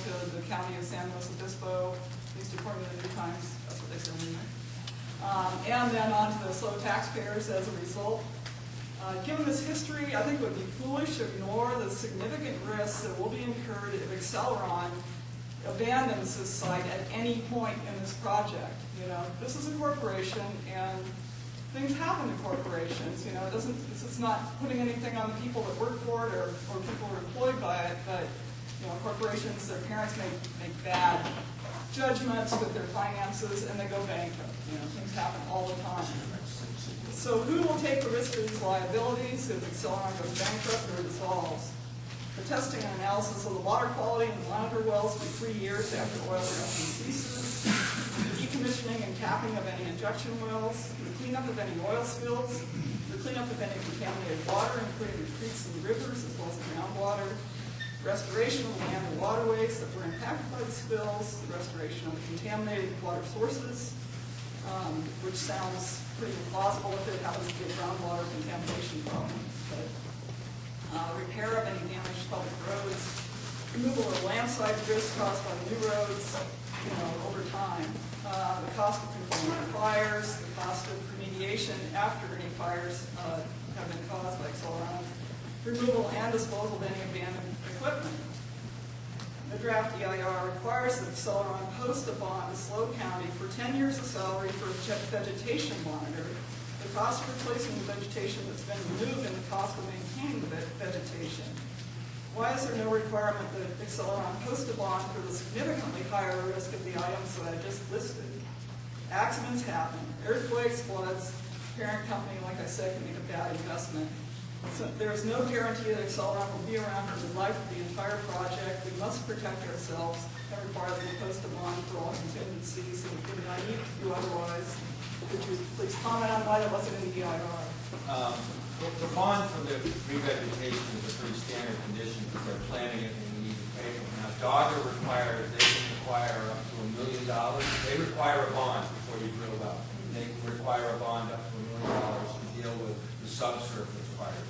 to the county of San Luis Obispo, at least according to the New Times, that's what they said anyway. And then on to the SLO taxpayers as a result. Given this history, I think it would be foolish to ignore the significant risks that will be incurred if Excelaron abandons this site at any point in this project. You know, this is a corporation, and things happen to corporations. You know, it's not putting anything on the people that work for it or people who are employed by it, but you know, corporations, their parents make bad judgments with their finances, and they go bankrupt. You know, things happen all the time. So who will take the risk of these liabilities if Excelaron goes bankrupt or dissolves? The testing and analysis of the water quality and monitor wells for 3 years after oil production ceases, the decommissioning and capping of any injection wells, the cleanup of any oil spills, the cleanup of any contaminated water, including the creeks and rivers as well as groundwater, restoration of land and waterways that were impacted by the spills, the restoration of contaminated water sources, which sounds pretty plausible if it happens to be a groundwater contamination problem. But repair of any damaged public roads, removal of landslide risk caused by the new roads, you know, over time. The cost of controlling fires, the cost of remediation after any fires have been caused by Excelaron, removal and disposal of any abandoned equipment. The draft EIR requires that Excelaron post a bond to SLO County for 10 years of salary for a vegetation monitor, the cost of replacing the vegetation that's been removed, and the cost of maintaining the vegetation. Why is there no requirement that Excelaron post a bond for the significantly higher risk of the items that I just listed? Accidents happen. Earthquakes, floods, parent company, like I said, can make a bad investment. So there is no guarantee that Excelaron will be around for the life of the entire project. We must protect ourselves and require that we post a bond for all contingencies, and it would be naive to do otherwise. Could you please comment on why that wasn't in the EIR? The bond for the revegetation is a pretty standard condition because they're planning it and you need to pay for it. Now, Dogger requires, they can require up to $1 million. They require a bond before you drill out. They can require a bond up to $1 million to deal with the subsurface fire.